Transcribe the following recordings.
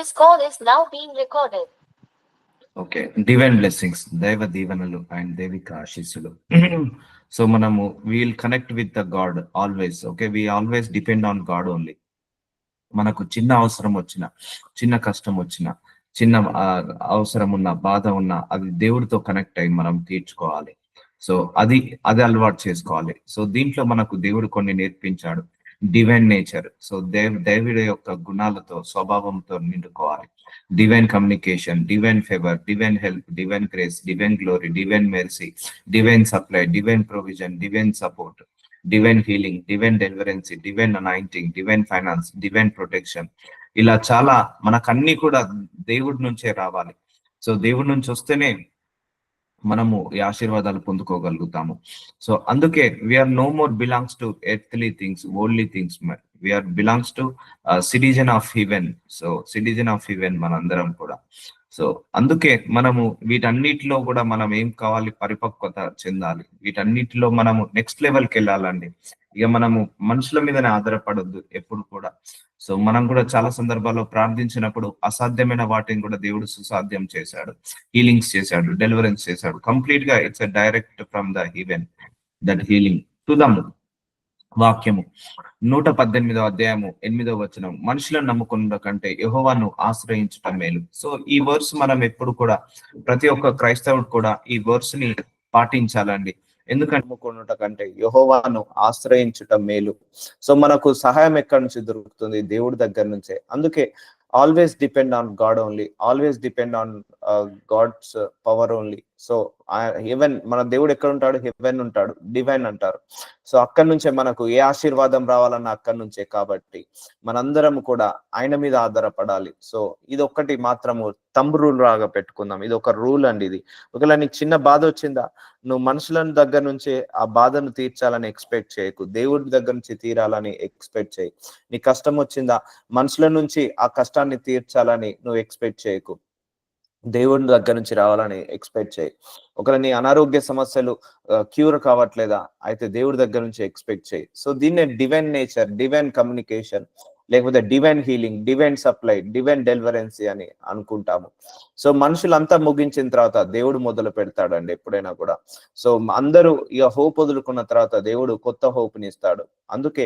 This call is now being recorded. Okay, divine blessings, దైవ దీవెనలు and దైవిక ఆశీస్సులు. సో మనము will connect with the God always. Okay, we always depend on God only. మనకు చిన్న అవసరం వచ్చిన, చిన్న కష్టం వచ్చిన, చిన్న అవసరం ఉన్న, బాధ ఉన్న, అది దేవుడితో కనెక్ట్ అయ్యి మనం తీర్చుకోవాలి. సో అది అది అలవాటు చేసుకోవాలి. సో దీంట్లో మనకు దేవుడు కొన్ని నేర్పించాడు, డివైన్ నేచర్. సో దేవుడి యొక్క గుణాలతో, స్వభావంతో నిండుకోవాలి. Divine communication, divine favour, divine help, divine grace, divine glory, divine mercy, divine supply, divine provision, divine support, divine healing, divine deliverance, divine anointing, divine finance, divine protection. ఇలా చాలా మనకన్నీ కూడా దేవుడి నుంచే రావాలి. సో దేవుడి నుంచి వస్తేనే మనము ఈ ఆశీర్వాదాలు పొందుకోగలుగుతాము. సో అందుకే we are no more belongs to earthly things, worldly things. We are belongs to citizen of heaven. So citizen of heaven మనందరం కూడా. సో అందుకే మనము వీటన్నిటిలో కూడా మనం ఏం కావాలి, పరిపక్వత చెందాలి. వీటన్నిటిలో మనము నెక్స్ట్ లెవెల్కి వెళ్ళాలండి. ఇక మనము మనుషుల మీదనే ఆధారపడొద్దు ఎప్పుడు కూడా. సో మనం కూడా చాలా సందర్భాల్లో ప్రార్థించినప్పుడు అసాధ్యమైన వాటిని కూడా దేవుడు సుసాధ్యం చేశాడు, హీలింగ్స్ చేశాడు, డెలివరెన్స్ చేశాడు. కంప్లీట్ గా it's direct from the heaven, that healing. చూద్దాము వాక్యము 118వ అధ్యాయము 8వ వచనం. మనుషులను నమ్ముకున్న కంటే యెహోవాను ఆశ్రయించటం మేలు. సో ఈ వర్స్ మనం ఎప్పుడు కూడా, ప్రతి ఒక్క క్రైస్తవుడు కూడా ఈ వర్స్ ని పాటించాలండి. ఎందుకంటే నమ్ముకున్నట కంటే యెహోవాను ఆశ్రయించటం మేలు. సో మనకు సహాయం ఎక్కడి నుంచి దొరుకుతుంది? దేవుడి దగ్గర నుంచే. అందుకే always depend on God only, always depend on God's power only. So heaven, మన దేవుడు ఎక్కడ ఉంటాడు? హెవెన్ ఉంటాడు, డివైన్ అంటారు. సో అక్కడి నుంచే మనకు ఏ ఆశీర్వాదం రావాలన్నా అక్కడి నుంచే. కాబట్టి మనందరం కూడా ఆయన మీద ఆధారపడాలి. సో ఇది ఒక్కటి మాత్రము తంబ్ రూల్ లాగా పెట్టుకుందాం. ఇది ఒక రూల్ అండి. ఇది ఒకవేళ నీకు చిన్న బాధ వచ్చిందా, నువ్వు మనుషుల దగ్గర నుంచే ఆ బాధను తీర్చాలని ఎక్స్పెక్ట్ చేయకు, దేవుడి దగ్గర నుంచి తీరాలని ఎక్స్పెక్ట్ చేయి. నీ కష్టం వచ్చిందా, మనుషుల నుంచి ఆ కష్టాన్ని తీర్చాలని నువ్వు ఎక్స్పెక్ట్ చేయకు, దేవుడి దగ్గర నుంచి రావాలని ఎక్స్పెక్ట్ చేయి. ఒకవేళ నీ అనారోగ్య సమస్యలు క్యూర్ కావట్లేదా, అయితే దేవుడి దగ్గర నుంచి ఎక్స్పెక్ట్ చేయి. సో దీన్నే డివైన్ నేచర్, డివైన్ కమ్యూనికేషన్, లేకపోతే divine healing, divine supply, divine deliverance అని అనుకుంటాము. సో మనుషులంతా ముగించిన తర్వాత దేవుడు మొదలు పెడతాడండి ఎప్పుడైనా కూడా. సో అందరూ ఇక హోప్ వదులుకున్న తర్వాత దేవుడు కొత్త హోప్ని ఇస్తాడు. అందుకే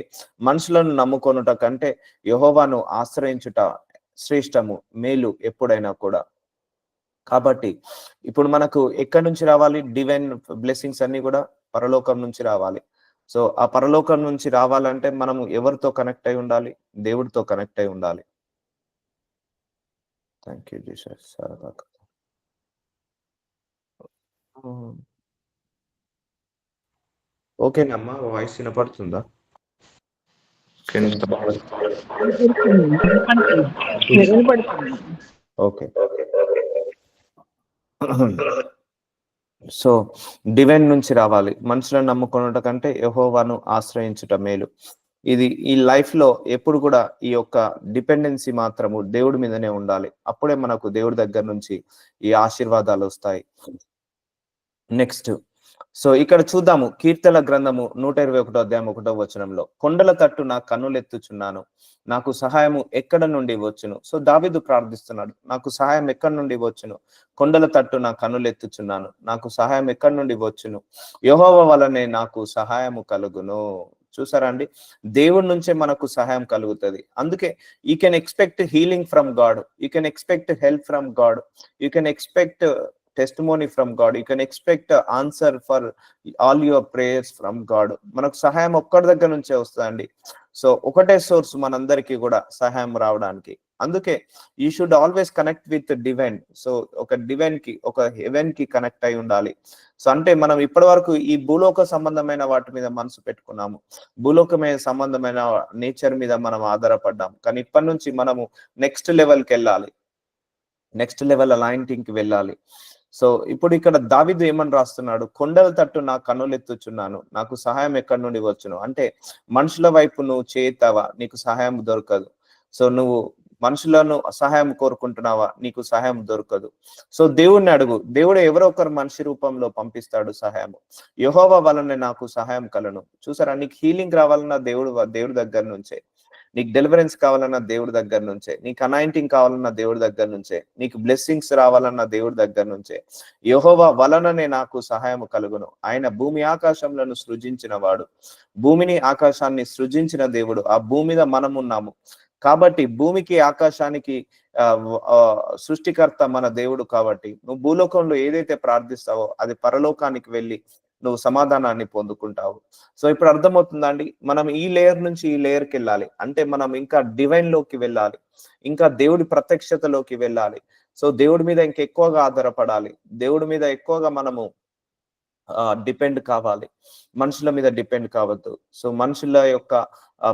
మనుషులను నమ్ముకొనుట కంటే యెహోవాను ఆశ్రయించుట శ్రేష్టము, మేలు ఎప్పుడైనా కూడా. కాబట్టి ఇప్పుడు మనకు ఎక్కడి నుంచి రావాలి? డివైన్ బ్లెస్సింగ్స్ అన్ని కూడా పరలోకం నుంచి రావాలి. సో ఆ పరలోకం నుంచి రావాలంటే మనము ఎవరితో కనెక్ట్ అయి ఉండాలి? దేవుడితో కనెక్ట్ అయి ఉండాలి. Thank you Jesus. ఓకేనమ్మా, వాయిస్ వినపడుతుందా? ఓకే. సో డివైన్ నుంచి రావాలి. మనుషులను నమ్ముకున్నట కంటే యెహోవాను ఆశ్రయించుట మేలు. ఇది ఈ లైఫ్ లో ఎప్పుడు కూడా ఈ యొక్క డిపెండెన్సీ మాత్రము దేవుడి మీదనే ఉండాలి. అప్పుడే మనకు దేవుడి దగ్గర నుంచి ఈ ఆశీర్వాదాలు వస్తాయి. నెక్స్ట్, సో ఇక్కడ చూద్దాము కీర్తన గ్రంథము 121వ అధ్యాయం 1వ వచనంలో, కొండల తట్టు నా కన్నులెత్తుచున్నాను, నాకు సహాయము ఎక్కడ నుండి వచ్చును? సో దావీదు ప్రార్థిస్తున్నాడు, నాకు సహాయం ఎక్కడి నుండి వచ్చును? కొండల తట్టు నా కన్నులెత్తుచున్నాను, నాకు సహాయం ఎక్కడి నుండి వచ్చును? యెహోవా వలనే నాకు సహాయము కలుగును. చూసారా అండి, దేవుడి నుంచే మనకు సహాయం కలుగుతుంది. అందుకే you can expect healing from God, you can expect help from God, you can expect testimony from God, you can expect an answer for all your prayers from God. మనకు సహాయం ఒక్కడి దగ్గర నుంచే వస్తుందండి. సో ఒకటే సోర్స్ మనందరికీ కూడా సహాయం రావడానికి. అందుకే you should always connect with divine. So ఒక డివైన్ కి, ఒక హెవెన్ కి కనెక్ట్ అయి ఉండాలి. సో అంటే మనం ఇప్పటి వరకు ఈ భూలోక సంబంధమైన వాటి మీద మనసు పెట్టుకున్నాము, భూలోకమైన సంబంధమైన నేచర్ మీద మనం ఆధారపడ్డాము. కానీ ఇప్పటి నుంచి మనము నెక్స్ట్ లెవెల్కి వెళ్ళాలి, నెక్స్ట్ లెవెల్ అలైనింగ్ కి వెళ్ళాలి. సో ఇప్పుడు ఇక్కడ దావీదు ఏమని రాస్తున్నాడు? కొండల తట్టు నా కన్నులెత్తుచున్నాను, నాకు సహాయం ఎక్కడి నుండి వచ్చును? అంటే మనుషుల వైపు నువ్వు చేతావా, నీకు సహాయం దొరకదు. సో నువ్వు మనుషులను సహాయం కోరుకుంటున్నావా, నీకు సహాయం దొరకదు. సో దేవుడిని అడుగు, దేవుడు ఎవరో ఒకరు మనిషి రూపంలో పంపిస్తాడు సహాయము. యెహోవా వలనే నాకు సహాయం కలను. చూసారా, నీకు హీలింగ్ రావాలన్నా దేవుడి దగ్గర నుంచే, నీకు డెలివరెన్స్ కావాలన్న దేవుడి దగ్గర నుంచే, నీకు అనాయింటింగ్ కావాలన్న దేవుడి దగ్గర నుంచే, నీకు బ్లెస్సింగ్స్ రావాలన్న దేవుడి దగ్గర నుంచే. యెహోవా వలననే నాకు సహాయము కలుగును. ఆయన భూమి ఆకాశములను సృజించిన వాడు, భూమిని ఆకాశాన్ని సృజించిన దేవుడు. ఆ భూమి మీద మనం ఉన్నాము కాబట్టి, భూమికి ఆకాశానికి సృష్టికర్త మన దేవుడు కాబట్టి, నువ్వు భూలోకంలో ఏదైతే ప్రార్థిస్తావో అది పరలోకానికి వెళ్ళి నువ్వు సమాధానాన్ని పొందుకుంటావు. సో ఇప్పుడు అర్థమవుతుందా అండి? మనం ఈ లేయర్ నుంచి ఈ లేయర్కి వెళ్ళాలి అంటే, మనం ఇంకా డివైన్ లోకి వెళ్ళాలి, ఇంకా దేవుడి ప్రత్యక్షతలోకి వెళ్ళాలి. సో దేవుడి మీద ఇంకెక్కువగా ఆధారపడాలి, దేవుడి మీద ఎక్కువగా మనము డిపెండ్ కావాలి, మనుషుల మీద డిపెండ్ కావద్దు. సో మనుషుల యొక్క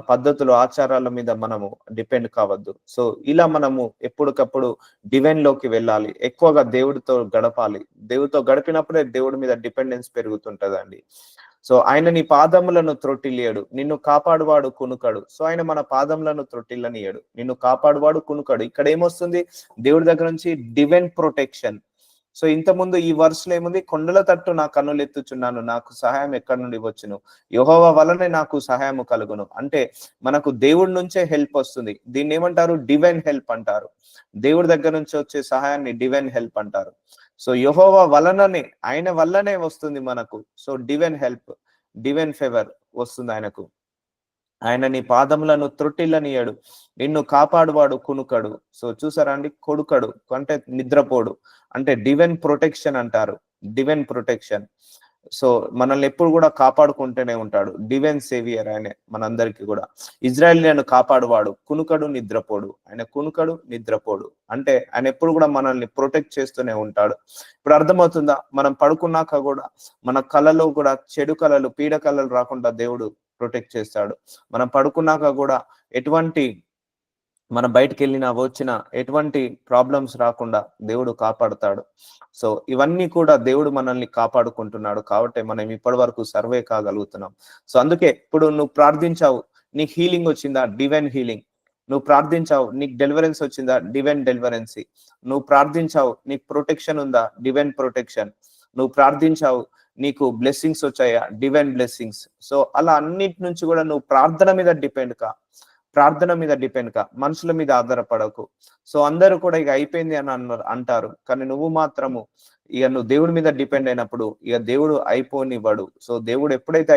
పద్ధతులు, ఆచారాల మీద మనము డిపెండ్ కావద్దు. సో ఇలా మనము ఎప్పటికప్పుడు డివైన్ లోకి వెళ్ళాలి, ఎక్కువగా దేవుడితో గడపాలి. దేవుడితో గడిపినప్పుడే దేవుడి మీద డిపెండెన్స్ పెరుగుతుంటదండి. సో ఆయన నీ పాదములను త్రొట్టిల్లేడు, నిన్ను కాపాడువాడు కునుకడు. సో ఆయన మన పాదములను త్రొట్టిల్లనియడు, నిన్ను కాపాడువాడు కునుకడు. ఇక్కడ ఏమొస్తుంది? దేవుడి దగ్గర నుంచి డివైన్ ప్రొటెక్షన్. సో ఇంతకుముందు ఈ వర్స్లో ఏముంది? కొండల తట్టు నా కన్నులు ఎత్తుచున్నాను, నాకు సహాయం ఎక్కడి నుండి వచ్చును? యెహోవా వలనే నాకు సహాయము కలుగును. అంటే మనకు దేవుడి నుంచే హెల్ప్ వస్తుంది. దీన్ని ఏమంటారు? డివైన్ హెల్ప్ అంటారు. దేవుడి దగ్గర నుంచి వచ్చే సహాయాన్ని డివైన్ హెల్ప్ అంటారు. సో యెహోవా వలననే, ఆయన వల్లనే వస్తుంది మనకు. So divine help, divine favour వస్తుంది ఆయనకు. ఆయన నీ పాదములను త్రొట్టిల్లనియడు, నిన్ను కాపాడువాడు కునుకడు. సో చూసారా అండి? కొడుకడు అంటే నిద్రపోడు, అంటే డివైన్ ప్రొటెక్షన్ అంటారు, డివైన్ ప్రొటెక్షన్. సో మనల్ని ఎప్పుడు కూడా కాపాడుకుంటూనే ఉంటాడు, డివైన్ సేవియర్ ఆయనే మనందరికీ కూడా. ఇజ్రాయేలీయులను కాపాడువాడు, కునుకడు నిద్రపోడు. ఆయన కునుకడు నిద్రపోడు అంటే ఆయన ఎప్పుడు కూడా మనల్ని ప్రొటెక్ట్ చేస్తూనే ఉంటాడు. ఇప్పుడు అర్థమవుతుందా? మనం పడుకున్నాక కూడా మన కళలో కూడా చెడు కళలు, పీడ కళలు రాకుండా దేవుడు ప్రొటెక్ట్ చేస్తాడు. మనం పడుకున్నాక కూడా ఎటువంటి, మన బయటకు వెళ్ళినా వచ్చిన ఎటువంటి ప్రాబ్లమ్స్ రాకుండా దేవుడు కాపాడుతాడు. సో ఇవన్నీ కూడా దేవుడు మనల్ని కాపాడుకుంటున్నాడు కాబట్టి మనం ఇప్పటి వరకు సర్వే కాగలుగుతున్నాం. సో అందుకే ఇప్పుడు నువ్వు ప్రార్థించావు, నీకు హీలింగ్ వచ్చిందా? Divine healing. నువ్వు ప్రార్థించావు, నీకు డెలివరెన్స్ వచ్చిందా? డివైన్ డెలివరెన్సీ. నువ్వు ప్రార్థించావు, నీకు ప్రొటెక్షన్ ఉందా? Divine protection. నువ్వు ప్రార్థించావు, నీకు బ్లెస్సింగ్స్ వచ్చాయా? Divine blessings. సో అలా అన్నిటి నుంచి కూడా నువ్వు ప్రార్థన మీద డిపెండ్ కా, ప్రార్థన మీద డిపెండ్ కా, మనుషుల మీద ఆధారపడకు. సో అందరూ కూడా ఇక అయిపోయింది అని అంటారు, కానీ నువ్వు మాత్రము ఇక నువ్వు దేవుడి మీద డిపెండ్ అయినప్పుడు ఇక దేవుడు అయిపోనివ్వడు. సో దేవుడు ఎప్పుడైతే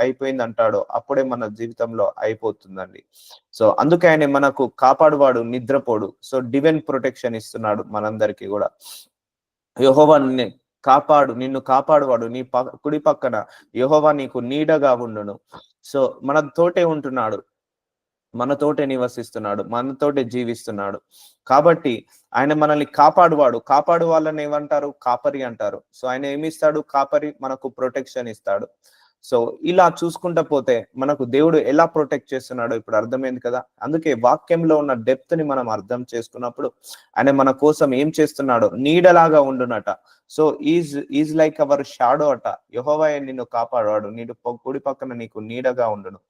అయిపోయింది అంటాడో అప్పుడే మన జీవితంలో అయిపోతుందండి. సో అందుకే ఆయన మనకు కాపాడువాడు, నిద్రపోడు. సో డివైన్ ప్రొటెక్షన్ ఇస్తున్నాడు మనందరికీ కూడా. యెహోవా నిన్ను కాపాడువాడు, నీ కుడి పక్కన యెహోవా నీకు నీడగా ఉండును. సో మనతోటే ఉంటున్నాడు, మనతోటే నివసిస్తున్నాడు, మనతోటే జీవిస్తున్నాడు కాబట్టి ఆయన మనల్ని కాపాడువాడు. కాపాడు వాళ్ళని ఏమంటారు? కాపరి అంటారు. సో ఆయన ఏమిస్తాడు? కాపరి మనకు ప్రొటెక్షన్ ఇస్తాడు. సో ఇలా చూసుకుంటా పోతే మనకు దేవుడు ఎలా ప్రొటెక్ట్ చేస్తున్నాడో ఇప్పుడు అర్థమైంది కదా. అందుకే వాక్యంలో ఉన్న డెప్త్ ని మనం అర్థం చేసుకున్నప్పుడు ఆయన మన కోసం ఏం చేస్తున్నాడో, నీడలాగా ఉండునట. So is like our shadow అట. యెహోవా నిన్ను కాపాడువాడు, నీడు కుడి పక్కన నీకు నీడగా ఉండును.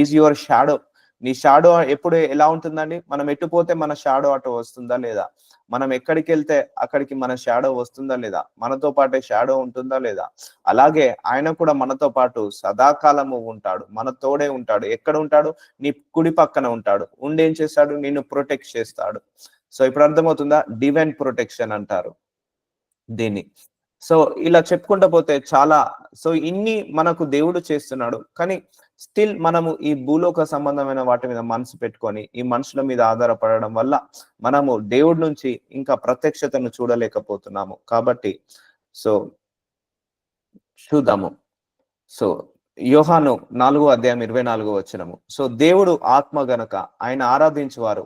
Is your shadow. నీ షాడో ఎప్పుడు ఎలా ఉంటుందండి? మనం ఎట్టుపోతే మన షాడో అటు వస్తుందా లేదా? మనం ఎక్కడికి వెళ్తే అక్కడికి మన షాడో వస్తుందా లేదా? మనతో పాటే షాడో ఉంటుందా లేదా? అలాగే ఆయన కూడా మనతో పాటు సదాకాలము ఉంటాడు, మన తోడే ఉంటాడు. ఎక్కడ ఉంటాడు? నీ కుడి పక్కన ఉంటాడు. ఉండి ఏం చేస్తాడు? నిన్ను ప్రొటెక్ట్ చేస్తాడు. సో ఇప్పుడు అర్థమవుతుందా? డివైన్ ప్రొటెక్షన్ అంటారు దీన్ని. సో ఇలా చెప్పుకుంటూ పోతే చాలా, సో ఇన్ని మనకు దేవుడు చేస్తున్నాడు. కానీ స్టిల్ మనము ఈ భూలోక సంబంధమైన వాటి మీద మనసు పెట్టుకొని ఈ మనుషుల మీద ఆధారపడడం వల్ల మనము దేవుడి నుంచి ఇంకా ప్రత్యక్షతను చూడలేకపోతున్నాము. కాబట్టి సో చూద్దాము. సో యోహాను 4:24. సో దేవుడు ఆత్మ గనక ఆయన ఆరాధించువారు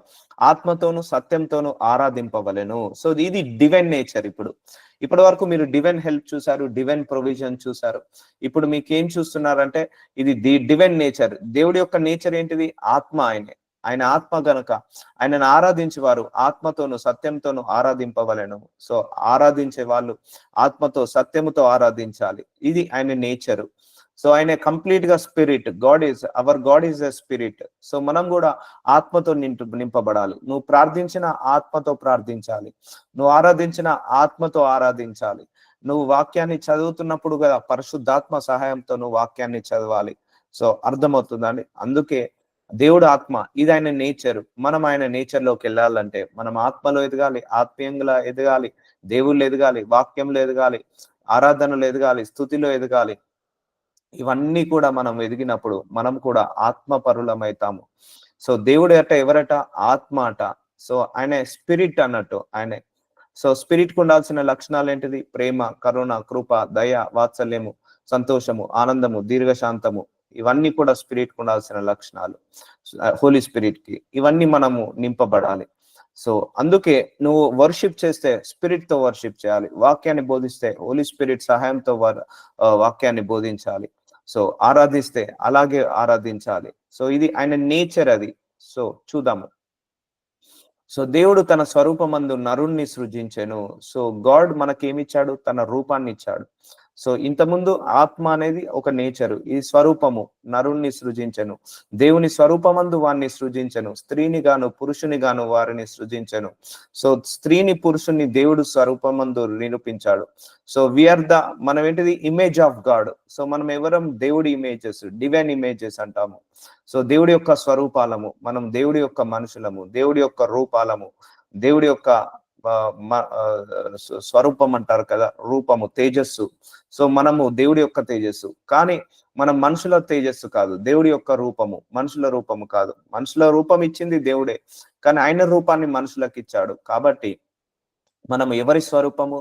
ఆత్మతోను సత్యంతోను ఆరాధింపవలెను. సో ఇది డివైన్ నేచర్. ఇప్పటి వరకు మీరు డివైన్ హెల్ప్ చూసారు, డివైన్ ప్రొవిజన్ చూసారు. ఇప్పుడు మీకు ఏం చూస్తున్నారంటే ఇది డివైన్ నేచర్. దేవుడి యొక్క నేచర్ ఏంటిది? ఆత్మ. ఆయన ఆత్మ గనక ఆయనను ఆరాధించేవారు ఆత్మతోను సత్యంతోను ఆరాధింపవలెను. సో ఆరాధించే వాళ్ళు ఆత్మతో సత్యముతో ఆరాధించాలి. ఇది ఆయన నేచరు. సో ఆయన కంప్లీట్ గా spirit. Hour God is a spirit. So మనం కూడా ఆత్మతో నింపబడాలి. నువ్వు ప్రార్థించిన ఆత్మతో ప్రార్థించాలి, నువ్వు ఆరాధించిన ఆత్మతో ఆరాధించాలి. నువ్వు వాక్యాన్ని చదువుతున్నప్పుడు కదా పరిశుద్ధాత్మ సహాయంతో నువ్వు వాక్యాన్ని చదవాలి. సో అర్థమవుతుందండి. అందుకే దేవుడు ఆత్మ, ఇది ఆయన నేచర్. మనం ఆయన నేచర్ లోకి వెళ్ళాలంటే మనం ఆత్మలో ఎదగాలి, ఆత్మీయంగా ఎదగాలి, దేవుళ్ళు ఎదగాలి, వాక్యంలో ఎదగాలి, ఆరాధనలో ఎదగాలి, స్థుతిలో ఎదగాలి. ఇవన్నీ కూడా మనం ఎదిగినప్పుడు మనం కూడా ఆత్మ పరులమైతాము. సో దేవుడు అట ఎవరట? ఆత్మ అట. సో ఆయన స్పిరిట్ అన్నట్టు ఆయనే. సో స్పిరిట్ కు ఉండాల్సిన లక్షణాలు ఏంటిది? ప్రేమ, కరుణ, కృప, దయ, వాత్సల్యము, సంతోషము, ఆనందము, దీర్ఘశాంతము. ఇవన్నీ కూడా స్పిరిట్ కు ఉండాల్సిన లక్షణాలు. హోలీ స్పిరిట్ కి ఇవన్నీ మనము నింపబడాలి. సో అందుకే నువ్వు వర్షిప్ చేస్తే స్పిరిట్ తో వర్షిప్ చేయాలి. వాక్యాన్ని బోధిస్తే హోలీ స్పిరిట్ సహాయంతో వాక్యాన్ని బోధించాలి. సో ఆరాధిస్తే అలాగే ఆరాధించాలి. సో ఇది ఆయన నేచర్ అది. సో చూద్దాము. సో దేవుడు తన స్వరూపమందు నరుణ్ణి సృజించెను. So God మనకేమిచ్చాడు? తన రూపాన్ని ఇచ్చాడు. సో ఇంతకుముందు ఆత్మ అనేది ఒక నేచరు, ఈ స్వరూపము నరుణ్ణి సృజించెను. దేవుని స్వరూపమందు వారిని సృజించెను. స్త్రీని గాను పురుషుని గాను వారిని సృజించెను. సో స్త్రీని పురుషుని దేవుడు స్వరూపమందు నిరూపించాడు. సో వీఆర్ మనం ఏంటిది? Image of God. సో మనం ఎవరం? దేవుడి ఇమేజెస్, డివైన్ ఇమేజెస్ అంటాము. సో దేవుడి యొక్క స్వరూపాలము, మనం దేవుడి యొక్క మనుషులము, దేవుడి యొక్క రూపాలము, దేవుడి యొక్క స్వరూపం అంటారు కదా, రూపము, తేజస్సు. సో మనము దేవుడి యొక్క తేజస్సు, కానీ మనం మనుషుల తేజస్సు కాదు. దేవుడి యొక్క రూపము, మనుషుల రూపము కాదు. మనుషుల రూపం ఇచ్చింది దేవుడే, కానీ ఆయన రూపాన్ని మనుషులకు ఇచ్చాడు. కాబట్టి మనం ఎవరి స్వరూపము?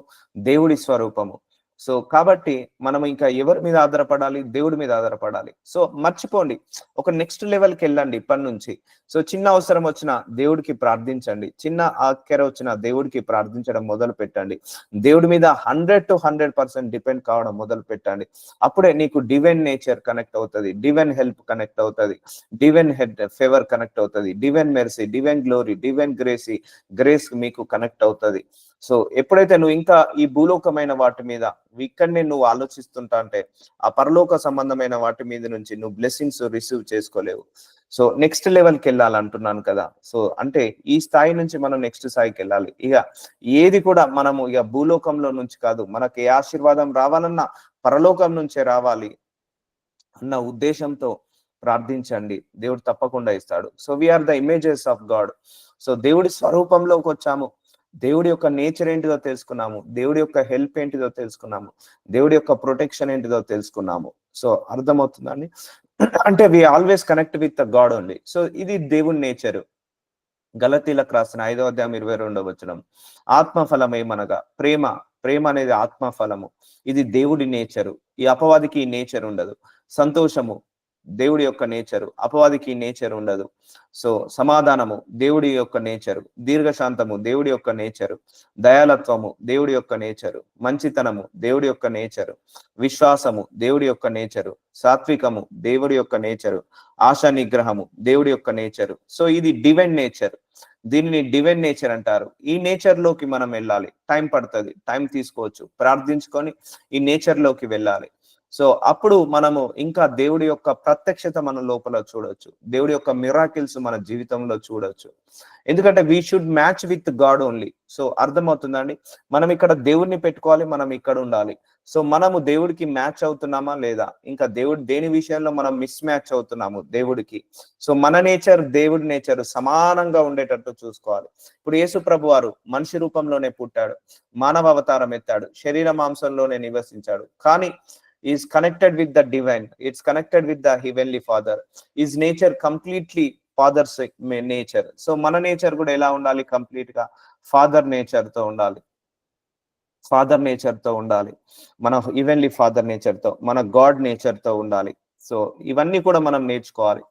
దేవుడి స్వరూపము. సో కాబట్టి మనం ఇంకా ఎవరి మీద ఆధారపడాలి? దేవుడి మీద ఆధారపడాలి. సో మర్చిపోండి, ఒక నెక్స్ట్ లెవెల్కి వెళ్ళండి ఇప్పటి నుంచి. సో చిన్న అవసరం వచ్చినా దేవుడికి ప్రార్థించండి, చిన్న ఆఖ్యర వచ్చినా దేవుడికి ప్రార్థించడం మొదలు పెట్టండి. దేవుడి మీద 100 to 100% డిపెండ్ కావడం మొదలు పెట్టండి. అప్పుడే నీకు డివైన్ నేచర్ కనెక్ట్ అవుతుంది, డివైన్ హెల్ప్ కనెక్ట్ అవుతుంది, డివైన్ ఫేవర్ కనెక్ట్ అవుతుంది, divine mercy, divine glory, divine grace మీకు కనెక్ట్ అవుతుంది. సో ఎప్పుడైతే నువ్వు ఇంకా ఈ భూలోకమైన వాటి మీద ఇక్కడనే నువ్వు ఆలోచిస్తుంటా అంటే ఆ పరలోక సంబంధమైన వాటి మీద నుంచి నువ్వు బ్లెస్సింగ్స్ రిసీవ్ చేసుకోలేవు. సో నెక్స్ట్ లెవెల్కి వెళ్ళాలంటున్నాను కదా. సో అంటే ఈ స్థాయి నుంచి మనం నెక్స్ట్ స్థాయికి వెళ్ళాలి. ఇక ఏది కూడా మనము ఇక భూలోకంలో నుంచి కాదు, మనకి ఏ ఆశీర్వాదం రావాలన్నా పరలోకం నుంచే రావాలి అన్న ఉద్దేశంతో ప్రార్థించండి, దేవుడు తప్పకుండా ఇస్తాడు. So we are the images of God. So దేవుడి స్వరూపంలోకి వచ్చాము, దేవుడి యొక్క నేచర్ ఏంటిదో తెలుసుకున్నాము, దేవుడి యొక్క హెల్ప్ ఏంటిదో తెలుసుకున్నాము, దేవుడి యొక్క ప్రొటెక్షన్ ఏంటిదో తెలుసుకున్నాము. సో అర్థమవుతుందండి. అంటే we always connect with the God only. So ఇది దేవుడి నేచరు. గలతీలకు రాసిన 5వ అధ్యాయం 22వ వచనం, ఆత్మఫలమేమనగా ప్రేమ. ప్రేమ అనేది ఆత్మఫలము. ఇది దేవుడి నేచరు. ఈ అపవాదికి ఈ నేచర్ ఉండదు. సంతోషము దేవుడి యొక్క నేచరు, అపవాదికి నేచర్ ఉండదు. సో సమాధానము దేవుడి యొక్క నేచరు, దీర్ఘశాంతము దేవుడి యొక్క నేచరు, దయాలత్వము దేవుడి యొక్క నేచరు, మంచితనము దేవుడి యొక్క నేచరు, విశ్వాసము దేవుడి యొక్క నేచరు, సాత్వికము దేవుడి యొక్క నేచరు, ఆశా నిగ్రహము దేవుడి యొక్క నేచరు. సో ఇది డివైన్ నేచర్. దీనిని డివైన్ నేచర్ అంటారు. ఈ నేచర్ లోకి మనం వెళ్ళాలి. టైం పడుతుంది, టైం తీసుకోవచ్చు, ప్రార్థించుకొని ఈ నేచర్ లోకి వెళ్ళాలి. సో అప్పుడు మనము ఇంకా దేవుడి యొక్క ప్రత్యక్షత మన లోపల చూడొచ్చు, దేవుడి యొక్క మిరాకిల్స్ మన జీవితంలో చూడొచ్చు. ఎందుకంటే we should match with God only. So అర్థమవుతుందండి. మనం ఇక్కడ దేవుడిని పెట్టుకోవాలి, మనం ఇక్కడ ఉండాలి. సో మనము దేవుడికి మ్యాచ్ అవుతున్నామా లేదా, ఇంకా దేవుడు దేని విషయంలో మనం మిస్ మ్యాచ్ అవుతున్నాము దేవుడికి. సో మన నేచర్ దేవుడి నేచర్ సమానంగా ఉండేటట్టు చూసుకోవాలి. ఇప్పుడు యేసు ప్రభు వారు మనిషి రూపంలోనే పుట్టాడు, మానవ అవతారం ఎత్తాడు, శరీర మాంసంలోనే నివసించాడు, కానీ is connected with the divine, it's connected with the heavenly father. His nature completely father's nature. So మన నేచర్ కూడా ఎలా ఉండాలి? కంప్లీట్ గా ఫాదర్ నేచర్ తో ఉండాలి, ఫాదర్ నేచర్ తో ఉండాలి, మన హెవెన్లీ ఫాదర్ నేచర్ తో, మన గాడ్ నేచర్ తో ఉండాలి. సో ఇవన్నీ కూడా మనం నేర్చుకోవాలి.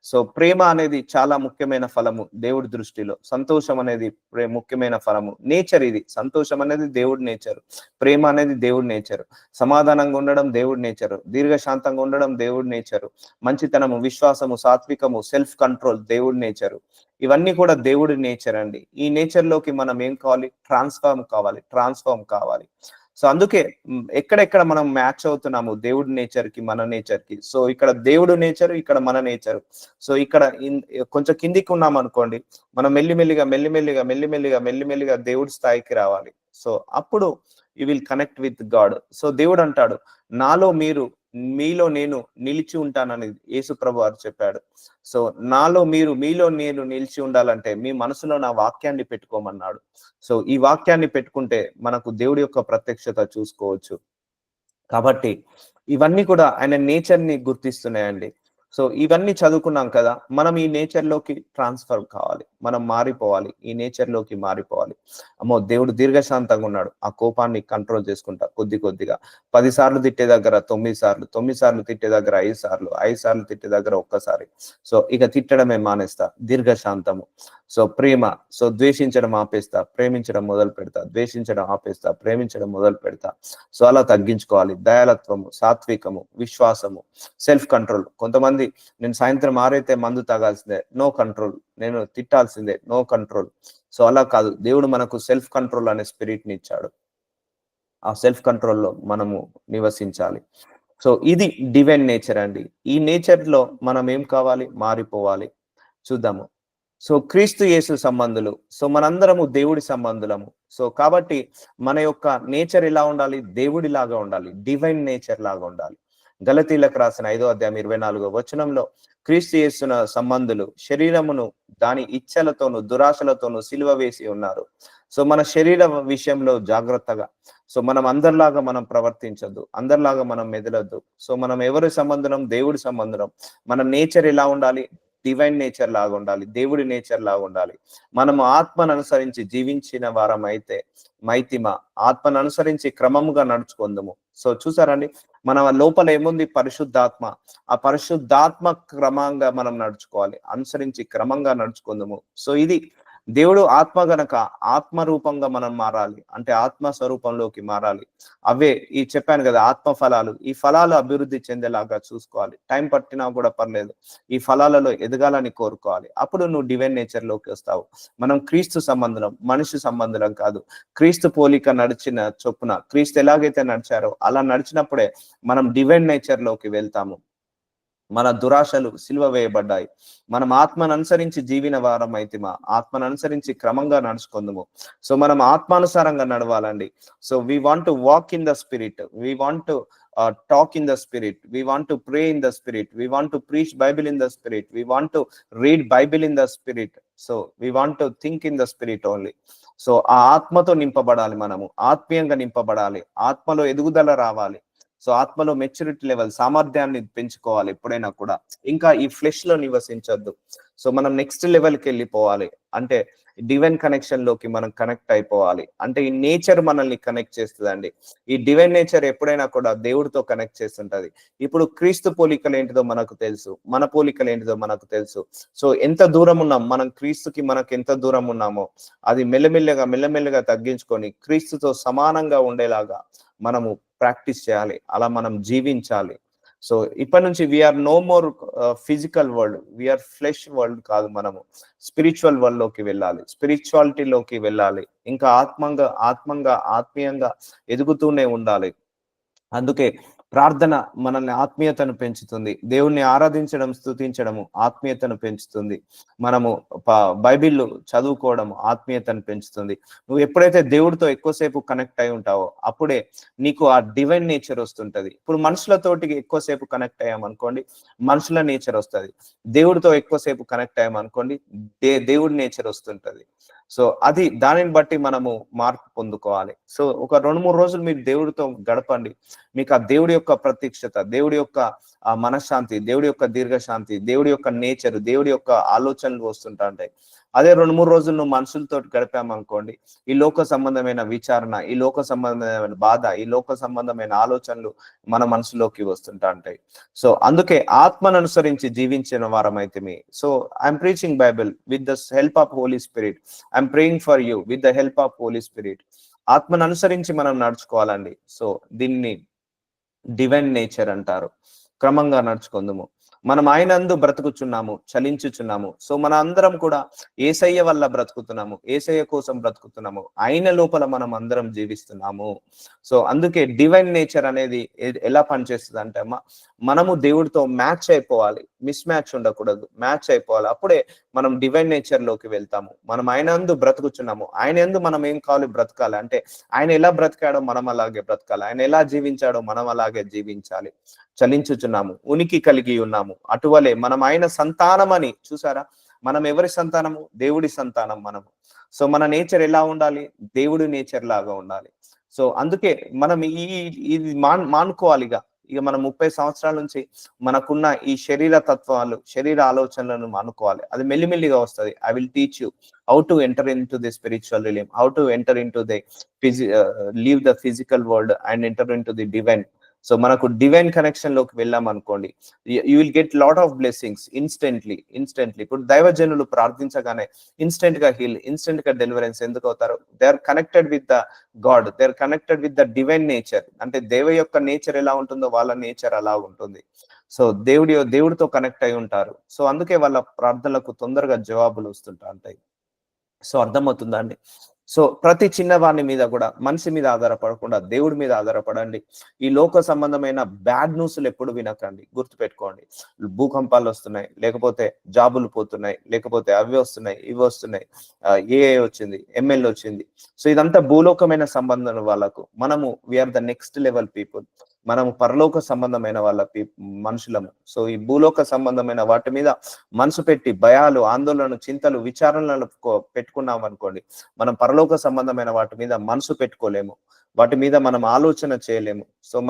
సో ప్రేమ అనేది చాలా ముఖ్యమైన ఫలము దేవుడి దృష్టిలో. సంతోషం అనేది ముఖ్యమైన ఫలము. నేచర్ ఇది. సంతోషం అనేది దేవుడి నేచర్, ప్రేమ అనేది దేవుడి నేచర్, సమాధానంగా ఉండడం దేవుడి నేచరు, దీర్ఘశాంతంగా ఉండడం దేవుడి నేచరు, మంచితనము, విశ్వాసము, సాత్వికము, సెల్ఫ్ కంట్రోల్ దేవుడి నేచరు. ఇవన్నీ కూడా దేవుడి నేచర్ అండి. ఈ నేచర్ లోకి మనం ఏం కావాలి? ట్రాన్స్ఫార్మ్ కావాలి. సో అందుకే ఎక్కడెక్కడ మనం మ్యాచ్ అవుతున్నాము దేవుడి నేచర్ కి మన నేచర్ కి. సో ఇక్కడ దేవుడు నేచర్, ఇక్కడ మన నేచర్. సో ఇక్కడ కొంచెం కిందికి ఉన్నాం అనుకోండి, మనం మెల్లిమెల్లిగా దేవుడి స్థాయికి రావాలి. సో అప్పుడు you will connect with God. So దేవుడు అంటాడు, నాలో మీరు మీలో నేను నిలిచి ఉంటానని యేసు ప్రభు వారు చెప్పాడు. సో మీలో నేను నిలిచి ఉండాలంటే మీ మనసులో నా వాక్యాన్ని పెట్టుకోమన్నాడు. సో ఈ వాక్యాన్ని పెట్టుకుంటే మనకు దేవుడి యొక్క ప్రత్యక్షత చూసుకోవచ్చు. కాబట్టి ఇవన్నీ కూడా ఆయన నేచర్‌ని గుర్తిస్తున్నాయండి. సో ఇవన్నీ చదువుకున్నాం కదా! మనం ఈ నేచర్‌లోకి ట్రాన్స్‌ఫర్ కావాలి. మనం మారిపోవాలి. ఈ నేచర్‌లోకి మారిపోవాలి. అమ్మో! దేవుడు దీర్ఘశాంతంగా ఉన్నాడు. ఆ కోపాన్ని కంట్రోల్ చేసుకుంటా కొద్దిగా. 10 సార్లు తిట్టే దగ్గర 9 సార్లు, 9 సార్లు తిట్టే దగ్గర 5 సార్లు, 5 సార్లు తిట్టే దగ్గర ఒక్కసారి. సో ఇక తిట్టడమే మానేస్తా. దీర్ఘశాంతము. సో ప్రేమ. సో ద్వేషించడం ఆపేస్తా. ప్రేమించడం మొదలు పెడతా. ద్వేషించడం ఆపేస్తా. ప్రేమించడం మొదలు పెడతా. సో అలా తగ్గించుకోవాలి. దయాలత్వము, సాత్వికము, విశ్వాసము, సెల్ఫ్ కంట్రోల్. కొంతమంది నేను సాయంత్రం 6 అయితే మందు తాగాల్సిందే, నో కంట్రోల్. నేను తిట్టాల్సిందే, నో కంట్రోల్. సో అలా కాదు. దేవుడు మనకు సెల్ఫ్ కంట్రోల్ అనే స్పిరిట్ ని ఇచ్చాడు. ఆ సెల్ఫ్ కంట్రోల్లో మనము నివసించాలి. సో ఇది డివైన్ నేచర్ అండి. ఈ నేచర్ లో మనం ఏం కావాలి? మారిపోవాలి. చూద్దాము. సో క్రీస్తు యేసు సంబంధులు. సో మనందరము దేవుడి సంబంధులము. సో కాబట్టి మన యొక్క నేచర్ ఎలా ఉండాలి? దేవుడిలాగా ఉండాలి. డివైన్ నేచర్ లాగా ఉండాలి. గలతీలకు రాసిన 5వ అధ్యాయం 24వ వచనంలో క్రీస్తు యేసున సంబంధులు శరీరమును దాని ఇచ్చలతోను దురాశలతోను సిలువ వేసి ఉన్నారు. సో మన శరీర విషయంలో జాగ్రత్తగా. సో మనం అందరిలాగా మనం ప్రవర్తించొద్దు. అందరిలాగా మనం మెదలొద్దు. సో మనం ఎవరి సంబంధం? దేవుడి సంబంధం. మన నేచర్ ఎలా ఉండాలి? డివైన్ నేచర్ లాగా ఉండాలి. దేవుడి నేచర్ లాగా ఉండాలి. మనము ఆత్మను అనుసరించి జీవించిన వారం అయితే మైతిమ ఆత్మను అనుసరించి క్రమముగా నడుచుకుందాము. సో చూసారండి, మన లోపల ఏముంది? పరిశుద్ధాత్మ. ఆ పరిశుద్ధాత్మ క్రమంగా మనం నడుచుకోవాలి. అనుసరించి క్రమంగా నడుచుకుందాము. సో ఇది దేవుడు ఆత్మ గనక ఆత్మ రూపంగా మనం మారాలి. అంటే ఆత్మ స్వరూపంలోకి మారాలి. అవే ఈ చెప్పాను కదా ఆత్మ ఫలాలు. ఈ ఫలాలు అభివృద్ధి చెందేలాగా చూసుకోవాలి. టైం పట్టినా కూడా పర్లేదు. ఈ ఫలాలలో ఎదగాలని కోరుకోవాలి. అప్పుడు నువ్వు డివైన్ నేచర్ లోకి వస్తావు. మనం క్రీస్తు సంబంధం, మనిషి సంబంధం కాదు. క్రీస్తు పోలిక నడిచిన చొప్పున క్రీస్తు ఎలాగైతే నడిచారో అలా నడిచినప్పుడే మనం డివైన్ నేచర్ లోకి వెళ్తాము. మన దురాశలు సిలువ వేయబడ్డాయి. మనం ఆత్మను అనుసరించి జీవిన వారం అయితే ఆత్మను అనుసరించి క్రమంగా నడుచుకుందాము. సో మనం ఆత్మానుసారంగా నడవాలండి. So we want to walk in the spirit. We want to talk in the spirit. We want to pray in the spirit. We want to preach Bible in the spirit. We want to read Bible in the spirit. So we want to think in the spirit only. So ఆ ఆత్మతో నింపబడాలి. మనము ఆత్మీయంగా నింపబడాలి. ఆత్మలో ఎదుగుదల రావాలి. So ఆత్మలో maturity level, సామర్థ్యాన్ని పెంచుకోవాలి. ఎప్పుడైనా కూడా ఇంకా ఈ ఫ్లెష్ లో నివసించొద్దు. సో మనం నెక్స్ట్ లెవెల్కి వెళ్ళిపోవాలి. అంటే డివైన్ కనెక్షన్ లోకి మనం కనెక్ట్ అయిపోవాలి. అంటే ఈ నేచర్ మనల్ని కనెక్ట్ చేస్తుందండి. ఈ డివైన్ నేచర్ ఎప్పుడైనా కూడా దేవుడితో కనెక్ట్ చేస్తుంటది. ఇప్పుడు క్రీస్తు పోలికలు ఏంటిదో మనకు తెలుసు, మన పోలికలు ఏంటిదో మనకు తెలుసు. సో ఎంత దూరం ఉన్నాం మనం క్రీస్తుకి, మనకు ఎంత దూరం ఉన్నామో అది మెల్లమెల్లగా తగ్గించుకొని క్రీస్తుతో సమానంగా ఉండేలాగా మనము ప్రాక్టీస్ చేయాలి. అలా మనం జీవించాలి. సో ఇప్పటి నుంచి we are no more physical world, we are flesh world కాదు. మనము స్పిరిచువల్ వరల్డ్ లోకి వెళ్ళాలి. స్పిరిచువాలిటీలోకి వెళ్ళాలి. ఇంకా ఆత్మీయంగా ఎదుగుతూనే ఉండాలి. అందుకే ప్రార్థన మనల్ని ఆత్మీయతను పెంచుతుంది. దేవుణ్ణి ఆరాధించడం, స్తుతించడము ఆత్మీయతను పెంచుతుంది. మనము బైబిల్ చదువుకోవడం ఆత్మీయతను పెంచుతుంది. నువ్వు ఎప్పుడైతే దేవుడితో ఎక్కువసేపు కనెక్ట్ అయి ఉంటావో అప్పుడే నీకు ఆ డివైన్ నేచర్ వస్తుంటది. ఇప్పుడు మనుషులతోటి ఎక్కువసేపు కనెక్ట్ అయ్యామనుకోండి, మనుషుల నేచర్ వస్తుంది. దేవుడితో ఎక్కువసేపు కనెక్ట్ అయ్యామనుకోండి, దేవుడి నేచర్ వస్తుంటది. సో అది దానిని బట్టి మనము మార్పు పొందుకోవాలి. సో ఒక 2-3 రోజులు మీరు దేవుడితో గడపండి. మీకు ఆ దేవుడి యొక్క ప్రత్యక్షత, దేవుడి యొక్క ఆ మనశ్శాంతి, దేవుడి యొక్క దీర్ఘశాంతి, దేవుడి యొక్క నేచర్, దేవుడి యొక్క ఆలోచనలు వస్తుంటా ఉంటాయి. అదే 2-3 రోజులు నువ్వు మనుషులతో గడిపామనుకోండి, ఈ లోక సంబంధమైన విచారణ, ఈ లోక సంబంధమైన బాధ, ఈ లోక సంబంధమైన ఆలోచనలు మన మనసులోకి వస్తుంటా ఉంటాయి. సో అందుకే ఆత్మను అనుసరించి జీవించిన వారం అయితే so I'm preaching Bible with the help of Holy Spirit. I'm praying for you with the help of Holy Spirit. ఆత్మను అనుసరించి మనం నడుచుకోవాలండి. సో దీన్ని డివైన్ నేచర్ అంటారు. క్రమంగా నడుచుకుందాము. మనం ఆయనందు బ్రతుకుచున్నాము, చలించుచున్నాము. సో మన అందరం కూడా యేసయ్య వల్ల బ్రతుకుతున్నాము, యేసయ్య కోసం బ్రతుకుతున్నాము, ఆయన లోపల మనం అందరం జీవిస్తున్నాము. సో అందుకే డివైన్ నేచర్ అనేది ఎలా పనిచేస్తుంది అంటే అమ్మా, మనము దేవుడితో మ్యాచ్ అయిపోవాలి, మిస్ మ్యాచ్ ఉండకూడదు, మ్యాచ్ అయిపోవాలి. అప్పుడే మనం డివైన్ నేచర్ లోకి వెళ్తాము. మనం ఆయనందు బ్రతుకుచున్నాము, ఆయన యందు మనం ఏం కావాలి, బ్రతకాలి అంటే ఆయన ఎలా బ్రతికాడో మనం అలాగే బ్రతకాలి, ఆయన ఎలా జీవించాడో మనం అలాగే జీవించాలి. చలించుచున్నాము, ఉనికి కలిగి ఉన్నాము, అటువలే మనం ఆయన సంతానమని. చూసారా, మనం ఎవరి సంతానము? దేవుడి సంతానం మనము. సో మన నేచర్ ఎలా ఉండాలి? దేవుడి నేచర్ లాగా ఉండాలి. సో అందుకే మనం ఇది మానుకోవాలిగా. ఇక మనం 30 సంవత్సరాల నుంచి మనకున్న ఈ శరీర తత్వాలు, శరీర ఆలోచనలను మానుకోవాలి. అది మెల్లిమెల్లిగా వస్తుంది. I will teach you how to enter in to the spiritual realm, how to enter in to the leave the physical world and enter in to the divine. So మనకు డివైన్ కనెక్షన్ లోకి వెళ్ళాం అనుకోండి, you will get lot of blessings instantly. ఇప్పుడు దైవజనులు ప్రార్థించగానే instant గా heal, instant గా deliverance ఎందుకు అవుతారు? They are connected with the God, they are connected with the divine nature. అంటే దేవ యొక్క నేచర్ ఎలా ఉంటుందో వాళ్ళ నేచర్ అలా ఉంటుంది. సో దేవుడితో కనెక్ట్ అయి ఉంటారు. సో అందుకే వాళ్ళ ప్రార్థనలకు తొందరగా జవాబులు వస్తుంటా ఉంటాయి. సో అర్థమవుతుందా అండి? సో ప్రతి చిన్నవాణి మీద కూడా మనిషి మీద ఆధారపడకుండా దేవుడి మీద ఆధారపడండి. ఈ లోక సంబంధమైన బ్యాడ్ న్యూస్లు ఎప్పుడు వినకండి, గుర్తుపెట్టుకోండి. భూకంపాలు వస్తున్నాయి, లేకపోతే జాబులు పోతున్నాయి, లేకపోతే అవి వస్తున్నాయి, ఇవి వస్తున్నాయి, ఏఐ వచ్చింది, ఎంఎల్ వచ్చింది. సో ఇదంతా భూలోకమైన సంబంధం వాళ్ళకు. మనము we are the next level people. మనము పరలోక సంబంధమైన వాళ్ళ మనుషులము. సో ఈ భూలోక సంబంధమైన వాటి మీద మనసు పెట్టి భయాలు, ఆందోళన, చింతలు, విచారణలు పెట్టుకున్నాం అనుకోండి, మనం పరలోక సంబంధమైన వాటి మీద మనసు పెట్టుకోలేము, వాటి మీద మనం ఆలోచన చేయలేము. సో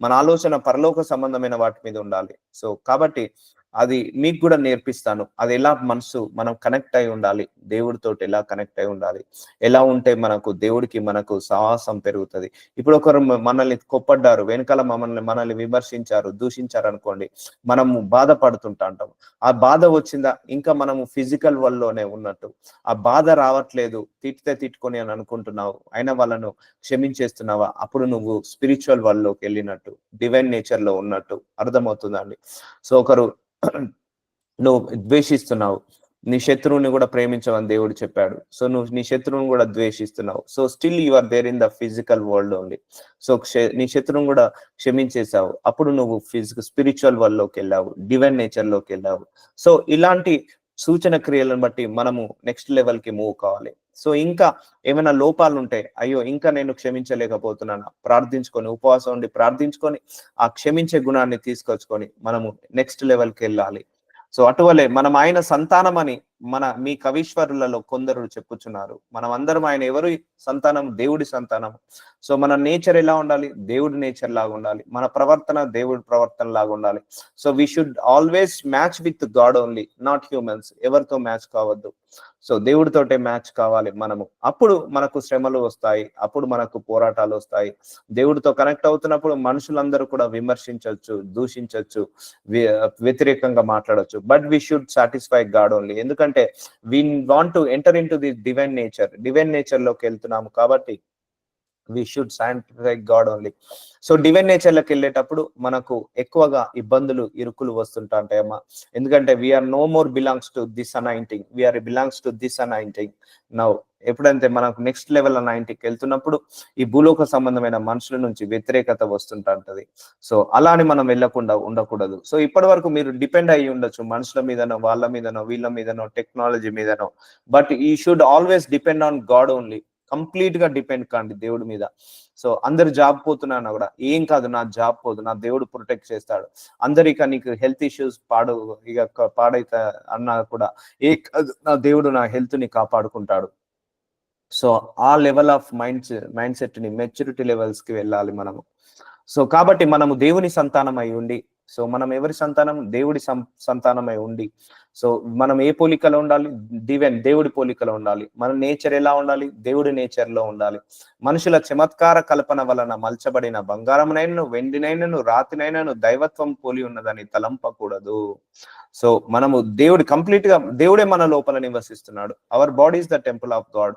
మన ఆలోచన పరలోక సంబంధమైన వాటి మీద ఉండాలి. సో కాబట్టి అది మీకు కూడా నేర్పిస్తాను. అది ఎలా మనం కనెక్ట్ అయి ఉండాలి, దేవుడితో ఎలా కనెక్ట్ అయి ఉండాలి, ఎలా ఉంటే మనకు సాహసం పెరుగుతుంది. ఇప్పుడు ఒకరు మనల్ని కొప్పడ్డారు, వెనకాల మనల్ని విమర్శించారు, దూషించారు అనుకోండి, మనము బాధపడుతుంటాం. ఆ బాధ వచ్చిందా, ఇంకా మనము ఫిజికల్ వరల్డ్ లోనే ఉన్నట్టు. ఆ బాధ రావట్లేదు, తిట్టుకొని అని అనుకుంటున్నావు, అయినా వాళ్ళను క్షమించేస్తున్నావా, అప్పుడు నువ్వు స్పిరిచువల్ వరల్డ్ లోకి వెళ్ళినట్టు, డివైన్ నేచర్ లో ఉన్నట్టు. అర్థమవుతుందండి? సో ఒకరు నువ్వు ద్వేషిస్తున్నావు, నీ శత్రువుని కూడా ప్రేమించవని దేవుడు చెప్పాడు. సో నువ్వు నీ శత్రువుని కూడా ద్వేషిస్తున్నావు. So still you are there in the physical world only. So నీ శత్రువుని కూడా క్షమించేసావు, అప్పుడు నువ్వు స్పిరిచువల్ వరల్డ్ లోకి వెళ్ళావు, డివైన్ నేచర్ లోకి వెళ్ళావు. సో ఇలాంటి సూచన క్రియలను బట్టి మనము నెక్స్ట్ లెవెల్ కి మూవ్ కావాలి. సో ఇంకా ఏమైనా లోపాలు ఉంటే, అయ్యో ఇంకా నేను క్షమించలేకపోతున్నాను, ప్రార్థించుకొని, ఉపవాసం ఉండి ప్రార్థించుకొని ఆ క్షమించే గుణాన్ని తీసుకొచ్చుకొని మనము నెక్స్ట్ లెవెల్కి వెళ్ళాలి. సో అటువలే మనం ఆయన సంతానం అని మీ కవీశ్వరులలో కొందరు చెప్పుచున్నారు. మనం అందరం ఆయన ఎవరి సంతానం? దేవుడి సంతానం. సో మన నేచర్ ఎలా ఉండాలి? దేవుడి నేచర్ లాగా ఉండాలి. మన ప్రవర్తన దేవుడి ప్రవర్తన లాగా ఉండాలి. So we should always match with God only, not humans. ఎవరితో మ్యాచ్ కావద్దు. సో దేవుడితోటే మ్యాచ్ కావాలి మనము. అప్పుడు మనకు శ్రమలు వస్తాయి, అప్పుడు మనకు పోరాటాలు వస్తాయి. దేవుడితో కనెక్ట్ అవుతున్నప్పుడు మనుషులందరూ కూడా విమర్శించవచ్చు, దూషించవచ్చు, వ్యతిరేకంగా మాట్లాడవచ్చు. But we should satisfy God only. ఎందుకంటే we want to enter in to the divine nature. Divine nature లోకి వెళ్తున్నాము కాబట్టి we should sanctify God only. So divine nature లోకి వెళ్ళేటప్పుడు మనకు ఎక్కువగా ఇబ్బందులు, ఇరుకులు వస్తుంటాయమ్మా. ఎందుకంటే we are no more belongs to this anointing, we are belongs to this anointing now. ఎప్పుడైతే మనకు నెక్స్ట్ లెవెల్ అనాయింటింగ్కి వెళ్తున్నప్పుడు ఈ భూలోక సంబంధమైన మనుషుల నుంచి వ్యతిరేకత వస్తుంటది. సో అలా అని మనం వెళ్ళకుండా ఉండకూడదు. సో ఇప్పటి వరకు మీరు డిపెండ్ అయ్యి ఉండొచ్చు మనుషుల మీదనో, వాళ్ళ మీదనో, వీళ్ళ మీదనో, టెక్నాలజీ మీదనో. But you should always depend on God only. Complete గా డిపెండ్ కాండి దేవుడి మీద. సో అందరు జాబ్ పోతున్నా కూడా ఏం కాదు, నా జాబ్ పోదు, నా దేవుడు ప్రొటెక్ట్ చేస్తాడు. అందరిక నీకు హెల్త్ ఇష్యూస్ పాడైతా అన్నా కూడా ఏ కాదు, నా దేవుడు నా హెల్త్ ని కాపాడుకుంటాడు. సో ఆ లెవెల్ ఆఫ్ మైండ్ సెట్ ని, మెచ్యూరిటీ లెవెల్స్ కి వెళ్ళాలి మనము. సో కాబట్టి మనము దేవుని సంతానమై ఉండి, సో మనం ఎవరి సంతానం? దేవుడి సంతానమై ఉండి, సో మనం ఏ పోలికలో ఉండాలి? దేవుడి పోలికలో ఉండాలి. మన నేచర్ ఎలా ఉండాలి? దేవుడి నేచర్ లో ఉండాలి. మనుషుల చమత్కార కల్పన వలన మలచబడిన బంగారమునైనను, వెండినైనను, రాతినైనను దైవత్వం పోలి ఉన్నదని తలంపకూడదు. సో మనము దేవుడి కంప్లీట్ గా, దేవుడే మన లోపల నివసిస్తున్నాడు. Our body is the temple of God.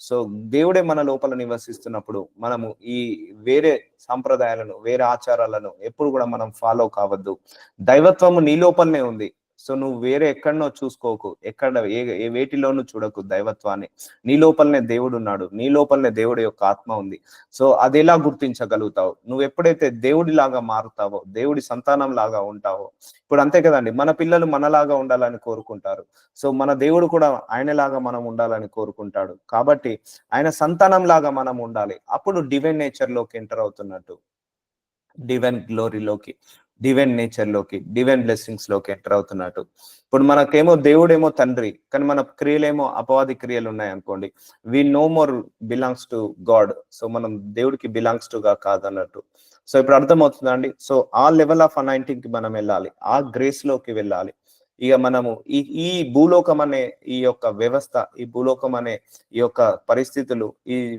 So దేవుడే మన లోపల నివసిస్తున్నప్పుడు మనము ఈ వేరే సాంప్రదాయాలను, వేరే ఆచారాలను ఎప్పుడు కూడా మనం ఫాలో కావద్దు. దైవత్వము నీ లోపలనే ఉంది. సో నువ్వు వేరే ఎక్కడనో చూసుకోకు, ఎక్కడ ఏ వేటిలోనూ చూడకు దైవత్వాన్ని. నీ లోపలనే దేవుడు ఉన్నాడు, నీ లోపలనే దేవుడి యొక్క ఆత్మ ఉంది. సో అది ఎలా గుర్తించగలుగుతావు? నువ్వు ఎప్పుడైతే దేవుడిలాగా మారుతావో, దేవుడి సంతానం లాగా ఉంటావో, ఇప్పుడు అంతే కదండి, మన పిల్లలు మనలాగా ఉండాలని కోరుకుంటారు. సో మన దేవుడు కూడా ఆయనలాగా మనం ఉండాలని కోరుకుంటాడు. కాబట్టి ఆయన సంతానం లాగా మనం ఉండాలి. అప్పుడు డివైన్ నేచర్ లోకి ఎంటర్ అవుతున్నట్టు, డివైన్ గ్లోరీలోకి, డివైన్ నేచర్ లోకి, డివైన్ బ్లెస్సింగ్స్ లోకి ఎంటర్ అవుతున్నట్టు. ఇప్పుడు మనకేమో దేవుడేమో తండ్రి, కానీ మన క్రియలేమో అపవాది క్రియలు ఉన్నాయి అనుకోండి, we no more belongs to God. So మనం దేవుడికి బిలాంగ్స్ టు గా కాదన్నట్టు. సో ఇప్పుడు అర్థమవుతుందా అండి? సో ఆ లెవెల్ ఆఫ్ అనాయింటింగ్ కి మనం వెళ్ళాలి, ఆ గ్రేస్ లోకి వెళ్ళాలి. ఇక మనము ఈ భూలోకం అనే ఈ యొక్క వ్యవస్థ, ఈ భూలోకం అనే ఈ యొక్క పరిస్థితులు,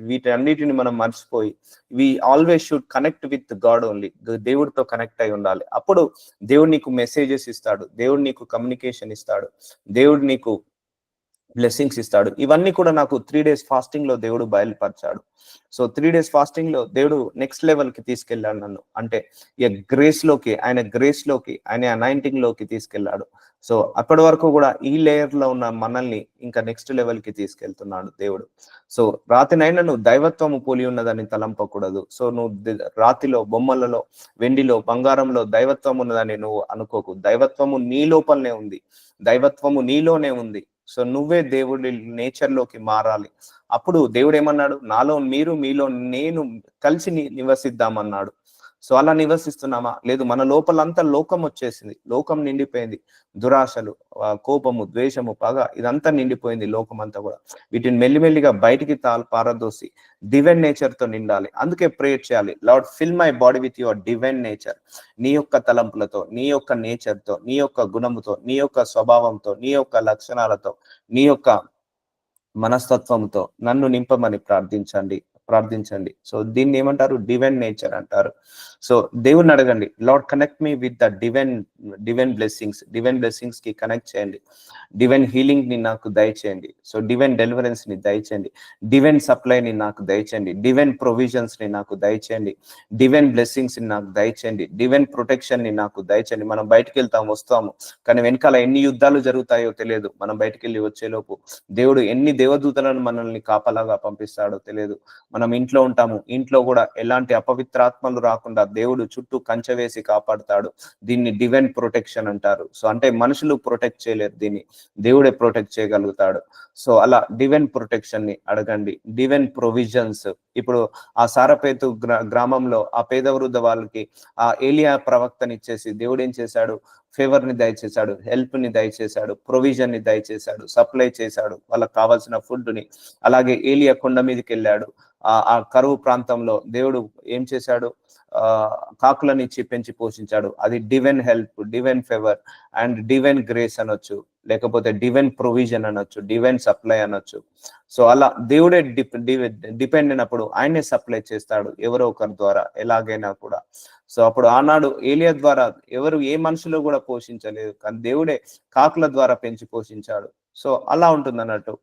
వీటన్నిటిని మనం మర్చిపోయి we always should connect with God only. దేవుడితో కనెక్ట్ అయి ఉండాలి. అప్పుడు దేవుడు నీకు మెసేజెస్ ఇస్తాడు, దేవుడు నీకు కమ్యూనికేషన్ ఇస్తాడు, దేవుడు నీకు బ్లెస్సింగ్స్ ఇస్తాడు. ఇవన్నీ కూడా నాకు 3 days ఫాస్టింగ్ లో దేవుడు బయలుపరిచాడు. సో 3 days ఫాస్టింగ్ లో దేవుడు నెక్స్ట్ లెవెల్ కి తీసుకెళ్ళాడు నన్ను. అంటే ఈ గ్రేస్ లోకి, ఆయన అనాయింటింగ్ లోకి తీసుకెళ్ళాడు. సో అప్పటి వరకు కూడా ఈ లేయర్ లో ఉన్న మనల్ని ఇంకా నెక్స్ట్ లెవెల్ కి తీసుకెళ్తున్నాడు దేవుడు. సో రాతినైనా నువ్వు దైవత్వము పోలి ఉన్నదని తలంపకూడదు. సో నువ్వు రాతిలో, బొమ్మలలో, వెండిలో, బంగారంలో దైవత్వం ఉన్నదని నువ్వు అనుకోకు. దైవత్వము నీ లోపలనే ఉంది, దైవత్వము నీలోనే ఉంది. సో నువ్వే దేవుడి నేచర్ లోకి మారాలి. అప్పుడు దేవుడు ఏమన్నాడు? నాలో మీరు, మీలో నేను కలిసి నివసిద్దామన్నాడు. సో అలా నివసిస్తున్నామా? లేదు. మన లోపలంతా లోకం వచ్చేసింది, లోకం నిండిపోయింది. దురాశలు, కోపము, ద్వేషము, పగ, ఇదంతా నిండిపోయింది లోకం అంతా కూడా. వీటిని మెల్లిమెల్లిగా బయటికి పారదోసి డివైన్ నేచర్ తో నిండాలి. అందుకే ప్రేయర్ చేయాలి, lord fill my body with your divine nature. నీ యొక్క తలంపులతో, నీ యొక్క నేచర్ తో, నీ యొక్క గుణముతో, నీ యొక్క స్వభావంతో, నీ యొక్క లక్షణాలతో, నీ యొక్క మనస్తత్వంతో నన్ను నింపమని ప్రార్థించండి. సో దీన్ని ఏమంటారు? డివైన్ నేచర్ అంటారు. సో దేవుని అడగండి, lord connect me with the divine blessings కి కనెక్ట్ చేయండి. డివైన్ హీలింగ్ ని నాకు దయచేయండి. సో డివైన్ డెలివరెన్స్ ని దయచేయండి, డివైన్ సప్లై ని నాకు దయచేయండి, డివైన్ ప్రొవిజన్స్ ని నాకు దయచేయండి, డివైన్ బ్లెస్సింగ్స్ ని నాకు దయచేయండి, డివైన్ ప్రొటెక్షన్ ని నాకు దయచేయండి. మనం బయటకు వెళ్తాము, వస్తాము, కానీ వెనకాల ఎన్ని యుద్ధాలు జరుగుతాయో తెలియదు. మనం బయటకు వెళ్ళి వచ్చేలోపు దేవుడు ఎన్ని దేవదూతలను మనల్ని కాపలాగా పంపిస్తాడో తెలియదు. మనం ఇంట్లో ఉంటాము, ఇంట్లో కూడా ఎలాంటి అపవిత్రాత్మలు రాకుండా దేవుడు చుట్టూ కంచె వేసి కాపాడుతాడు. దీన్ని డివైన్ ప్రొటెక్షన్ అంటారు. సో అంటే మనుషులు ప్రొటెక్ట్ చేయలేరు, దీన్ని దేవుడే ప్రొటెక్ట్ చేయగలుగుతాడు. సో అలా డివైన్ ప్రొటెక్షన్ ని అడగండి. డివైన్ ప్రొవిజన్స్, ఇప్పుడు ఆ సారపేతు గ్రామంలో ఆ పేద వృద్ధ వాళ్ళకి ఆ ఏలియా ప్రవక్తని ఇచ్చేసి దేవుడు ఏం చేశాడు? ఫేవర్ ని దయచేశాడు, హెల్ప్ ని దయచేశాడు, ప్రొవిజన్ ని దయచేశాడు, సప్లై చేశాడు వాళ్ళకి కావాల్సిన ఫుడ్ ని. అలాగే ఏలియా కొండ మీదకి వెళ్ళాడు, ఆ కరువు ప్రాంతంలో దేవుడు ఏం చేశాడు? కాకులను ఇచ్చి పెంచి పోషించాడు. అది divine help, divine favour and divine grace అనొచ్చు, లేకపోతే డివైన్ ప్రొవిజన్ అనొచ్చు, డివైన్ సప్లై అనొచ్చు. సో అలా దేవుడే డిపెండ్ అయినప్పుడు ఆయనే సప్లై చేస్తాడు ఎవరో ఒకరి ద్వారా, ఎలాగైనా కూడా. సో అప్పుడు ఆనాడు ఏలియా ద్వారా ఏ మనుషులు కూడా పోషించలేదు, కానీ దేవుడే కాకుల ద్వారా పెంచి పోషించాడు. సో అలా ఉంటుంది అన్నట్టు.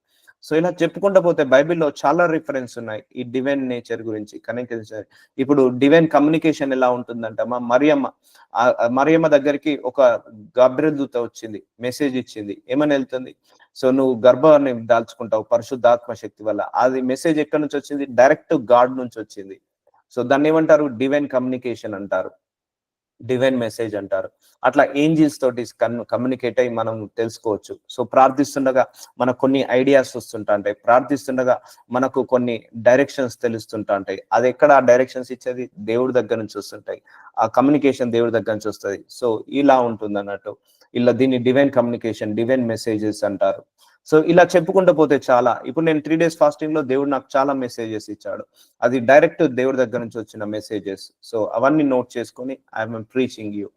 సో ఇలా చెప్పుకుంటూ పోతే బైబిల్లో చాలా రిఫరెన్స్ ఉన్నాయి ఈ డివైన్ నేచర్ గురించి. కనెక్షన్, ఇప్పుడు డివైన్ కమ్యూనికేషన్ ఎలా ఉంటుందంటమ్మా, మరియమ్మ దగ్గరికి ఒక గబ్రియెల్ దూత వచ్చింది, మెసేజ్ ఇచ్చింది. ఏమని వెళ్తుంది? సో నువ్వు గర్భాన్ని దాల్చుకుంటావు పరిశుద్ధాత్మ శక్తి వల్ల. అది మెసేజ్ ఎక్కడి నుంచి వచ్చింది? డైరెక్ట్ గాడ్ నుంచి వచ్చింది. సో దాన్ని ఏమంటారు? డివైన్ కమ్యూనికేషన్ అంటారు, డివైన్ మెసేజ్ అంటారు. అట్లా ఏంజిల్స్ తోటి కమ్యూనికేట్ అయ్యి మనం తెలుసుకోవచ్చు. సో ప్రార్థిస్తుండగా మనకు కొన్ని ఐడియాస్ వస్తుంటాయి, ప్రార్థిస్తుండగా మనకు కొన్ని డైరెక్షన్స్ తెలుస్తుంటాయి. అది ఎక్కడ ఆ డైరెక్షన్స్ ఇచ్చేది? దేవుడి దగ్గర నుంచి వస్తుంటాయి, ఆ కమ్యూనికేషన్ దేవుడి దగ్గర నుంచి వస్తుంది. సో ఇలా ఉంటుంది అన్నట్టు. ఇలా దీన్ని డివైన్ కమ్యూనికేషన్, డివైన్ మెసేజెస్ అంటారు. సో ఇలా చెప్పుకుంటూ పోతే చాలా. ఇప్పుడు నేను 3 days ఫాస్టింగ్ లో దేవుడు నాకు చాలా మెసేజెస్ ఇచ్చాడు, అది డైరెక్ట్ దేవుడి దగ్గర నుంచి వచ్చిన మెసేజెస్. సో అవన్నీ నోట్ చేసుకొని I'm preaching you.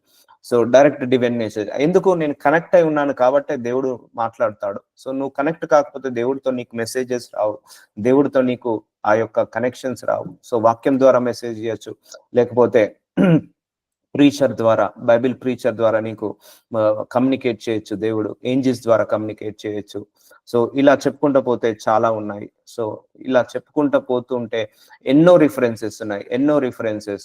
So direct divine message. ఎందుకు? నేను కనెక్ట్ అయి ఉన్నాను కాబట్టి దేవుడు మాట్లాడతాడు. సో నువ్వు కనెక్ట్ కాకపోతే దేవుడితో నీకు మెసేజెస్ రావు, దేవుడితో నీకు ఆ యొక్క కనెక్షన్స్ రావు. సో వాక్యం ద్వారా మెసేజ్ చేయొచ్చు, లేకపోతే ప్రీచర్ ద్వారా, బైబిల్ ప్రీచర్ ద్వారా నీకు కమ్యూనికేట్ చేయొచ్చు దేవుడు, ఏంజిల్స్ ద్వారా కమ్యూనికేట్ చేయొచ్చు. సో ఇలా చెప్పుకుంటూ పోతే చాలా ఉన్నాయి. సో ఇలా చెప్పుకుంటూ పోతుంటే ఎన్నో రిఫరెన్సెస్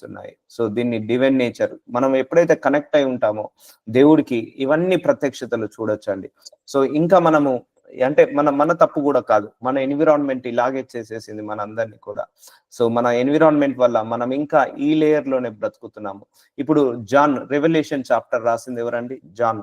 ఉన్నాయి. సో దీన్ని డివైన్ నేచర్, మనం ఎప్పుడైతే కనెక్ట్ అయి ఉంటామో దేవుడికి, ఇవన్నీ ప్రత్యక్షతలు చూడొచ్చండి. సో ఇంకా మనము అంటే మన తప్పు కూడా కాదు, మన ఎన్విరాన్మెంట్ ఇలాగే చేసేసింది మనందరినీ కూడా. సో మన ఎన్విరాన్మెంట్ వల్ల మనం ఇంకా ఈ లేయర్ లోనే బ్రతుకుతున్నాము. ఇప్పుడు జాన్ రెవల్యూషన్ చాప్టర్ రాసింది ఎవరండి? John,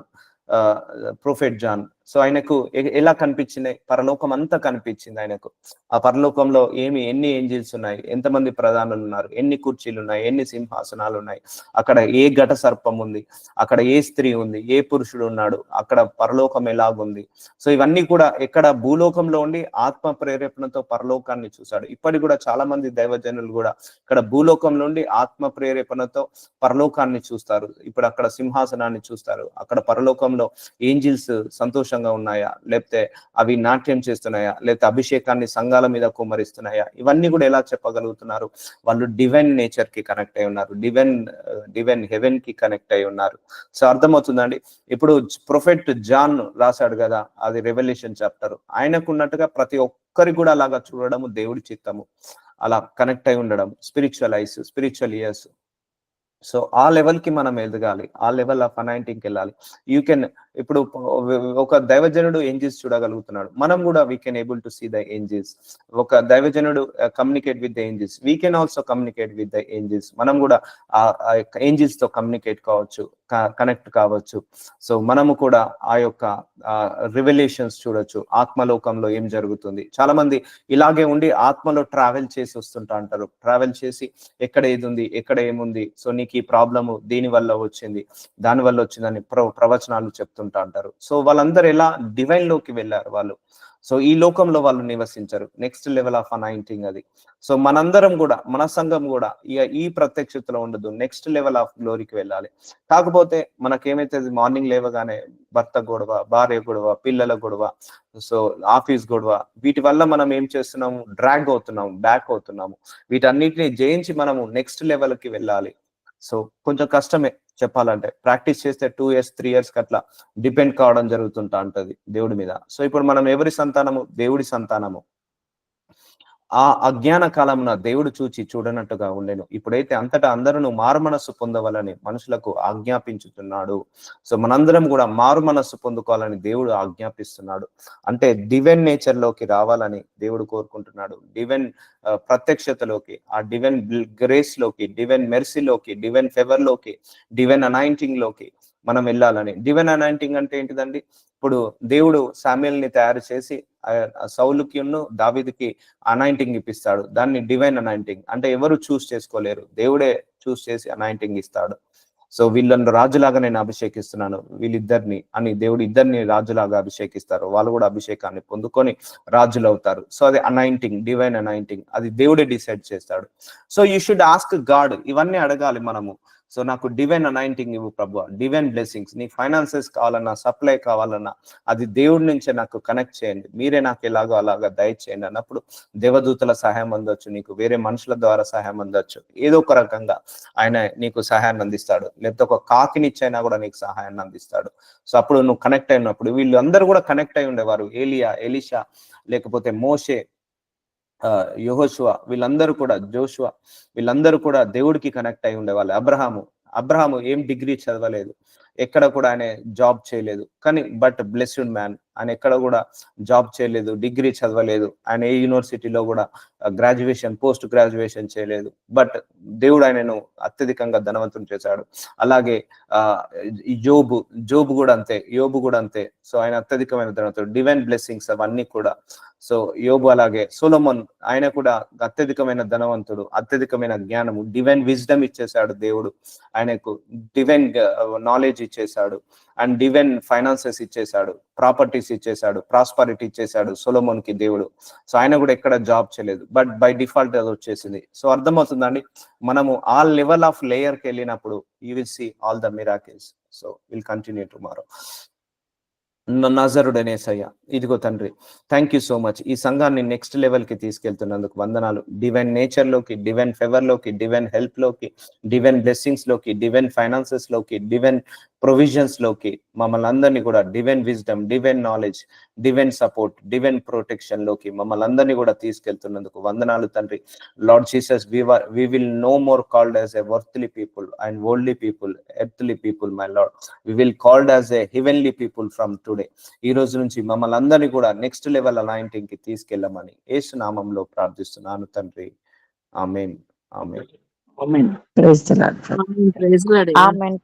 prophet John. సో ఆయనకు ఎలా కనిపించింది? పరలోకం అంతా కనిపించింది ఆయనకు. ఆ పరలోకంలో ఎన్ని ఏంజిల్స్ ఉన్నాయి, ఎంతమంది ప్రధానులు ఉన్నారు, ఎన్ని కుర్చీలు ఉన్నాయి, ఎన్ని సింహాసనాలు ఉన్నాయి, అక్కడ ఏ ఘట సర్పం ఉంది, అక్కడ ఏ స్త్రీ ఉంది, ఏ పురుషుడు ఉన్నాడు, అక్కడ పరలోకం ఎలాగుంది. సో ఇవన్నీ కూడా ఎక్కడ భూలోకంలో ఉండి ఆత్మ ప్రేరేపణతో పరలోకాన్ని చూశాడు. ఇప్పటికి కూడా చాలా మంది దైవజనులు కూడా ఇక్కడ భూలోకంలో ఉండి ఆత్మ ప్రేరేపణతో పరలోకాన్ని చూస్తారు. ఇప్పుడు అక్కడ సింహాసనాన్ని చూస్తారు. అక్కడ పరలోకంలో ఏంజిల్స్ సంతోషంగా ఉన్నాయా, లేకపోతే అవి నాట్యం చేస్తున్నాయా, లేకపోతే అభిషేకాన్ని సంఘాల మీద కుమ్మరిస్తున్నాయా, ఇవన్నీ కూడా ఎలా చెప్పగలుగుతున్నారు? వాళ్ళు డివైన్ నేచర్ కి కనెక్ట్ అయి ఉన్నారు, డివైన్ హెవెన్ కి కనెక్ట్ అయి ఉన్నారు. సో అర్థమవుతుందండి. ఇప్పుడు ప్రొఫెట్ జాన్ రాశాడు కదా, అది రెవల్యూషన్ చాప్టర్. ఆయనకు ఉన్నట్టుగా ప్రతి ఒక్కరికి కూడా అలాగా చూడడము దేవుడి చిత్తము, అలా కనెక్ట్ అయి ఉండడం, spiritual ice, spiritual years. So ఆ లెవెల్ కి మనం ఎదగాలి, ఆ లెవెల్ ఆఫ్ అనాయింటింగ్ కి వెళ్ళాలి. యూ కెన్, ఇప్పుడు ఒక దైవజనుడు ఏంజిల్స్ చూడగలుగుతున్నాడు, మనం కూడా we can able to see the angels. ఒక దైవజనుడు communicate with the angels, we can also communicate with the angels. మనం కూడా ఆ ఏంజిల్స్ తో కమ్యూనికేట్ కావచ్చు, కనెక్ట్ కావచ్చు. సో మనము కూడా ఆ యొక్క రివల్యూషన్స్ చూడొచ్చు, ఆత్మలోకంలో ఏం జరుగుతుంది. చాలా మంది ఇలాగే ఉండి ఆత్మలో ట్రావెల్ చేసి వస్తుంటా అంటారు, ట్రావెల్ చేసి ఎక్కడ ఏది ఉంది, ఎక్కడ ఏముంది, సో నీకు ఈ ప్రాబ్లము దీని వల్ల వచ్చింది, దాని వల్ల వచ్చిందని ప్రవచనాలు చెప్తుంటా అంటారు. సో వాళ్ళందరూ ఎలా డివైన్ లోకి వెళ్ళారు వాళ్ళు. సో ఈ లోకంలో వాళ్ళు నివసించరు. నెక్స్ట్ లెవెల్ ఆఫ్ అనాయింటింగ్ అది. సో మనందరం కూడా, మన సంఘం కూడా ఈ ప్రత్యక్షతలో ఉండదు, నెక్స్ట్ లెవెల్ ఆఫ్ గ్లోరీకి వెళ్ళాలి. కాకపోతే మనకేమైతే మార్నింగ్ లేవగానే భర్త గొడవ, భార్య గొడవ, పిల్లల గొడవ, సో ఆఫీస్ గొడవ, వీటి వల్ల మనం ఏం చేస్తున్నాము? డ్రాగ్ అవుతున్నాము, బ్యాక్ అవుతున్నాము. వీటన్నిటిని జయించి మనము నెక్స్ట్ లెవెల్ కి వెళ్ళాలి. సో కొంచెం కష్టమే చెప్పాలంటే, ప్రాక్టీస్ చేస్తే 2 years 3 years అట్లా డిపెండ్ కావడం జరుగుతుంటా ఉంటది దేవుడి మీద. సో ఇప్పుడు మనం ఎవరి సంతానము? దేవుడి సంతానము. ఆ అజ్ఞాన కాలమున దేవుడు చూచి చూడనట్టుగా ఉండెను. ఇప్పుడైతే అంతటా అందరూ మారు మనస్సు పొందవాలని మనుషులకు ఆజ్ఞాపించుతున్నాడు. సో మనందరం కూడా మారు మనస్సు పొందుకోవాలని దేవుడు ఆజ్ఞాపిస్తున్నాడు. అంటే డివైన్ నేచర్ లోకి రావాలని దేవుడు కోరుకుంటున్నాడు. డివైన్ ప్రత్యక్షతలోకి, ఆ డివైన్ గ్రేస్ లోకి, డివైన్ మెర్సీలోకి, డివైన్ ఫేవర్ లోకి, డివైన్ అనాయింటింగ్ లోకి మనం వెళ్ళాలని. డివైన్ అనాయింటింగ్ అంటే ఏంటిదండి? ఇప్పుడు దేవుడు శామ్యూయల్ ని తయారు చేసి సౌలుకి దావీదుకి అనాయింటింగ్ ఇప్పిస్తాడు. దాన్ని డివైన్ అనాయింటింగ్ అంటే ఎవరు చూస్ చేసుకోలేరు, దేవుడే చూస్ చేసి అనాయింటింగ్ ఇస్తాడు. సో వీళ్ళని రాజులాగా నేను అభిషేకిస్తున్నాను వీళ్ళిద్దరిని అని దేవుడు ఇద్దరిని రాజులాగా అభిషేకిస్తారు. వాళ్ళు కూడా అభిషేకాన్ని పొందుకొని రాజులు అవుతారు. సో అది అనాయింటింగ్, డివైన్ అనాయింటింగ్, అది దేవుడే డిసైడ్ చేస్తాడు. So you should ask God, ఇవన్నీ అడగాలి మనము. సో నాకు డివైన్ అనాయింటింగ్ ఇవ్వు ప్రభువా, డివైన్ బ్లెస్సింగ్స్, నీ ఫైనాన్సెస్ కావాలన్నా, సప్లై కావాలన్నా అది దేవుడి నుంచే నాకు కనెక్ట్ చేయండి, మీరే నాకు ఎలాగో అలాగా దయచేయండి అన్నప్పుడు దేవదూతల సహాయం అందొచ్చు, నీకు వేరే మనుషుల ద్వారా సహాయం అందొచ్చు, ఏదో ఒక రకంగా ఆయన నీకు సహాయాన్ని అందిస్తాడు. లేకపోతే ఒక కాకినిచ్చైనా కూడా నీకు సహాయాన్ని అందిస్తాడు. సో అప్పుడు నువ్వు కనెక్ట్ అయినప్పుడు, వీళ్ళందరూ కూడా కనెక్ట్ అయి ఉండేవారు. ఏలియా, ఎలీషా, లేకపోతే మోషే, యెహోషువ, వీళ్ళందరూ కూడా, జోషువ, వీళ్ళందరూ కూడా దేవుడికి కనెక్ట్ అయి ఉండేవాళ్ళు. అబ్రహాము ఏం డిగ్రీ చదవలేదు, ఎక్కడ కూడా ఆయన జాబ్ చేయలేదు, కానీ బట్ బ్లెస్డ్ మ్యాన్. ఆయన ఎక్కడ కూడా జాబ్ చేయలేదు, డిగ్రీ చదవలేదు, ఆయన ఏ యూనివర్సిటీలో కూడా గ్రాడ్యుయేషన్, పోస్ట్ గ్రాడ్యుయేషన్ చేయలేదు, బట్ దేవుడు ఆయనను అత్యధికంగా ధనవంతుని చేశాడు. అలాగే యోబు కూడా అంతే, యోబు కూడా అంతే. సో ఆయన అత్యధికమైన ధనవంతుడు, డివైన్ బ్లెస్సింగ్స్ అవన్నీ కూడా. సో యోబు, అలాగే సొలొమోన్, ఆయన కూడా అత్యధికమైన ధనవంతుడు, అత్యధికమైన జ్ఞానము, డివైన్ విజ్డమ్ ఇచ్చేశాడు దేవుడు ఆయనకు, డివైన్ నాలెడ్జ్ ఇచ్చేశాడు, అండ్ డివైన్ ఫైనాన్సెస్ ఇచ్చేశాడు, ప్రాపర్టీస్ ఇచ్చేశాడు, ప్రాస్పరిటీ ఇచ్చేశాడు సొలొమోన్ కి దేవుడు. సో ఆయన కూడా ఎక్కడ జాబ్ చేయలేదు, బట్ బై డిఫాల్ట్ అది వచ్చేసింది. సో అర్థమవుతుందండి, మనము ఆ లెవెల్ ఆఫ్ లేయర్ కి వెళ్ళినప్పుడు you will see all the miracles. So will continue tomorrow. నజరుడనేసయ్య. ఇదిగో తండ్రి, థ్యాంక్ యూ సో మచ్. ఈ సంఘాన్ని నెక్స్ట్ లెవెల్కి తీసుకెళ్తున్నందుకు వందనాలు. డివైన్ నేచర్లోకి, డివైన్ ఫేవర్లోకి, డివైన్ హెల్ప్లోకి, డివైన్ బ్లెస్సింగ్స్లోకి, డివైన్ ఫైనాన్సెస్లోకి, డివైన్ ప్రొవిజన్స్లోకి మమ్మల్ని అందరినీ కూడా divine wisdom, divine knowledge, divine support, divine ప్రొటెక్షన్లోకి మమ్మల్ని అందరినీ కూడా తీసుకెళ్తున్నందుకు వందనాలు తండ్రి. Lord Jesus, we will no more called as a worldly people and worldly people, earthly people, my Lord. We will called as a heavenly people from today. ఈ రోజు నుంచి మమ్మల్ని అందరినీ కూడా నెక్స్ట్ లెవెల్ అనాయింటింగ్ కి తీసుకెళ్ళమని యేసు నామంలో ప్రార్థిస్తున్నాను తండ్రి. ఆమేన్. ఆమేన్. ఆమేన్. Praise the lord. Praise lord. Amen.